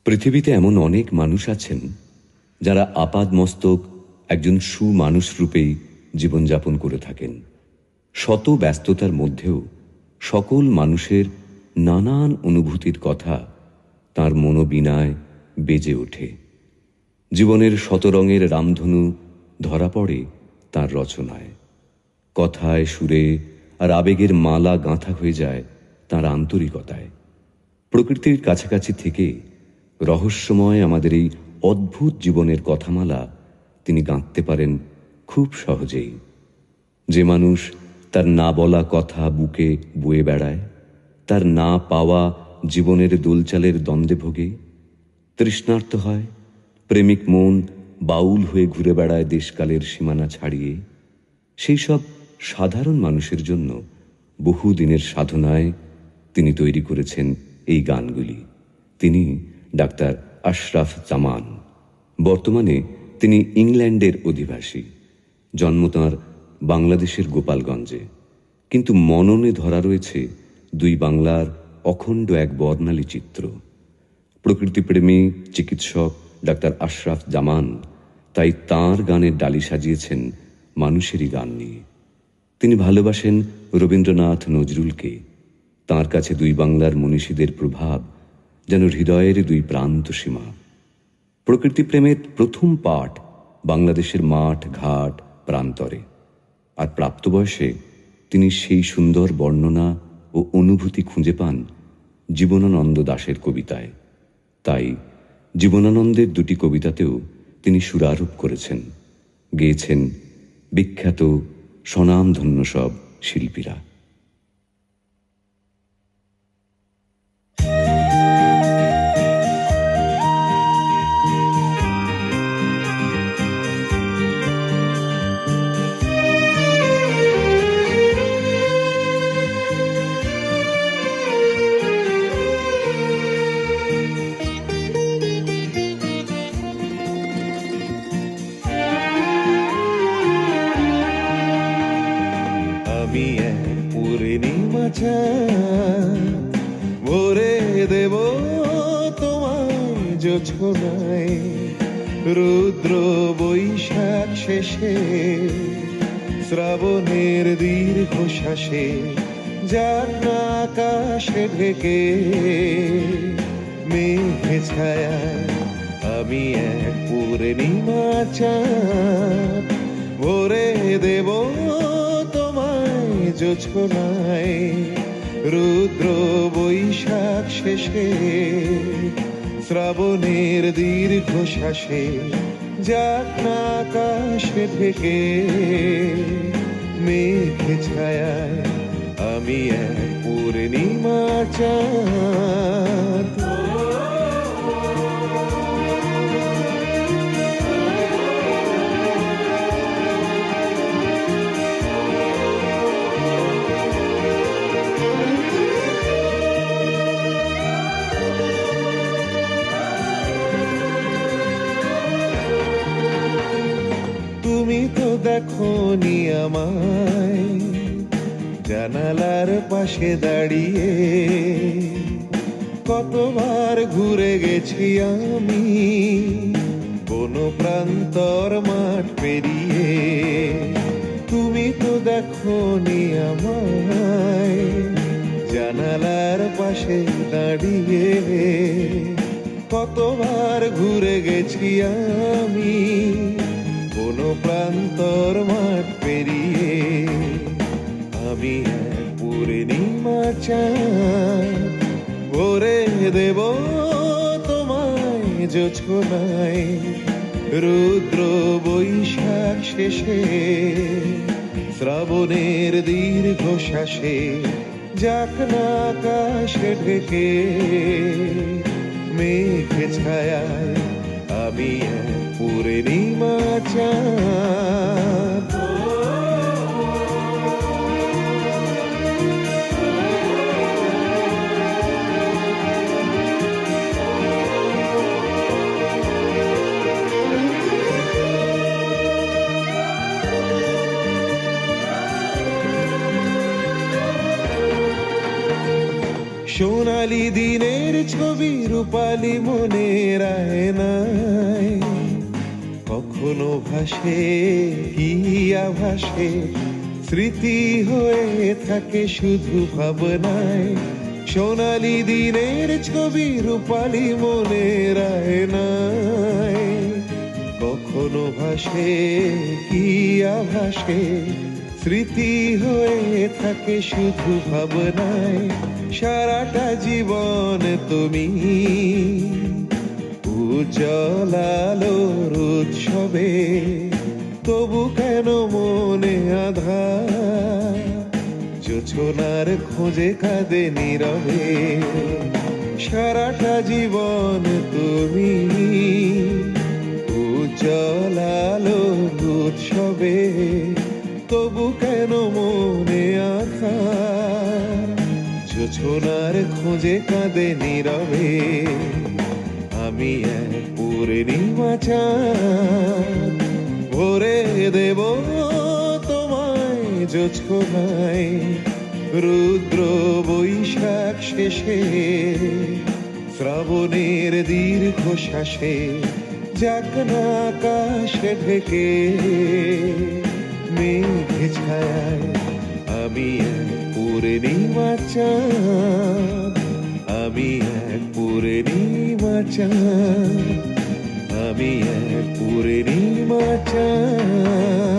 পৃথিবীতে এমন অনেক মানুষ আছেন যারা আপাদমস্তক একজন সুমানুষ রূপেই জীবনযাপন করে থাকেন। শত ব্যস্ততার মধ্যেও সকল মানুষের নানান অনুভূতির কথা তাঁর মনোবীণায় বেজে ওঠে। জীবনের শত রঙের রামধনু ধরা পড়ে তাঁর রচনায়। কথায়, সুরে আর আবেগের মালা গাঁথা হয়ে যায় তাঁর আন্তরিকতায়। প্রকৃতির কাছাকাছি থেকে রহস্যময় আমাদের এই অদ্ভুত জীবনের কথামালা তিনি গাঁথতে পারেন খুব সহজেই। যে মানুষ তার না বলা কথা বুকে বয়ে বেড়ায়, তার না পাওয়া জীবনের দোলচালের দ্বন্দ্বে ভোগে, তৃষ্ণার্ত হয়, প্রেমিক মন বাউল হয়ে ঘুরে বেড়ায় দেশকালের সীমানা ছাড়িয়ে, সেই সব সাধারণ মানুষের জন্য বহুদিনের সাধনায় তিনি তৈরি করেছেন এই গানগুলি। তিনি ডাক্তার আশরাফ জামান। বর্তমানে তিনি ইংল্যান্ডের অধিবাসী। জন্ম তাঁর বাংলাদেশের গোপালগঞ্জে, কিন্তু মননে ধরা রয়েছে দুই বাংলার অখণ্ড এক বর্ণালী চিত্র। প্রকৃতিপ্রেমী চিকিৎসক ডাক্তার আশরাফ জামান তাই তাঁর গানের ডালি সাজিয়েছেন মানুষেরই গান নিয়ে। তিনি ভালোবাসেন রবীন্দ্রনাথ নজরুলকে। তাঁর কাছে দুই বাংলার মনীষীদের প্রভাব যেন হৃদয়ের দুই প্রান্ত সীমা। প্রকৃতিপ্রেমের প্রথম পাঠ বাংলাদেশের মাঠ ঘাট প্রান্তরে, আর প্রাপ্তবয়সে তিনি সেই সুন্দর বর্ণনা ও অনুভূতি খুঁজে পান জীবনানন্দ দাশের কবিতায়। তাই জীবনানন্দের দুটি কবিতাতেও তিনি সুরারোপ করেছেন, গেয়েছেন বিখ্যাত স্বনামধন্য সব শিল্পীরা। আমি এক পূর্ণিমা চাঁদ, ভরে দেব তোমায় জোছনায়। রুদ্র বৈশাখ শেষে শ্রাবণের দীর্ঘ শ্বাসে যার আকাশে ঢেকে মেঘে ছায়া। আমি এক পূর্ণিমা চাঁদ, ভরে দেব জোছনায়। রুদ্র বৈশাখ শেষে শ্রাবণের দীর্ঘ শ্বাসে যাক না আকাশে ঢেকে মেঘে ছায়ায়। আমি এক পূর্ণিমা চাঁদ। তুমি তো দেখোনি আমায় জানালার পাশে দাঁড়িয়ে, কতবার ঘুরে গেছি আমি কোন প্রান্তর মাঠ পেরিয়ে। তুমি তো দেখোনি আমায় জানালার পাশে দাঁড়িয়ে, কতবার ঘুরে গেছি আমি কোন প্রান্তর মাঠ পেরিয়ে। আমি এক পূর্ণিমা চাঁদ, ভরে দেব তোমায় জোছনায়। রুদ্র বৈশাখ শেষে শ্রাবণের দীর্ঘ শ্বাসে যাক না আকাশে ঢেকে মেঘে ছায়ায়। আমি এক পূর্ণিমা চাঁদ। সোনালি দিনের ছবি রূপালি মনের আয়নায় কখনো ভাসে কি আভাসে, স্মৃতি হয়ে থাকে শুধু ভাবনায়। সোনালি দিনের ছবি রূপালি মনের আয়নায় কখনো ভাসে কি আভাসে, স্মৃতি হয়ে থাকে শুধু ভাবনায়। সারাটা জীবন তুমি উজ্জ্বল আলোর উৎসবে, তবু কেন মনে আধার? জোছনার খোঁজে কাঁদে নীরবে। সারাটা জীবন তুমি উজ্জ্বল আলোর উৎসবে, তবু কেন মনে আধার? জোছনার খোঁজে কাঁদে নীরবে। আমি এক পূর্ণিমা চাঁদ, ভরে দেব তোমায় জোছনায়। রুদ্র বৈশাখ শেষে, শ্রাবণের দীর্ঘ শ্বাসে, যাক না আকাশে ঢেকে। মেঘে ছায়ায় আমি এক পূর্ণিমা চাঁদ, আমি এক পূর্ণিমা চাঁদ, আমি এক পূর্ণিমা চাঁদ।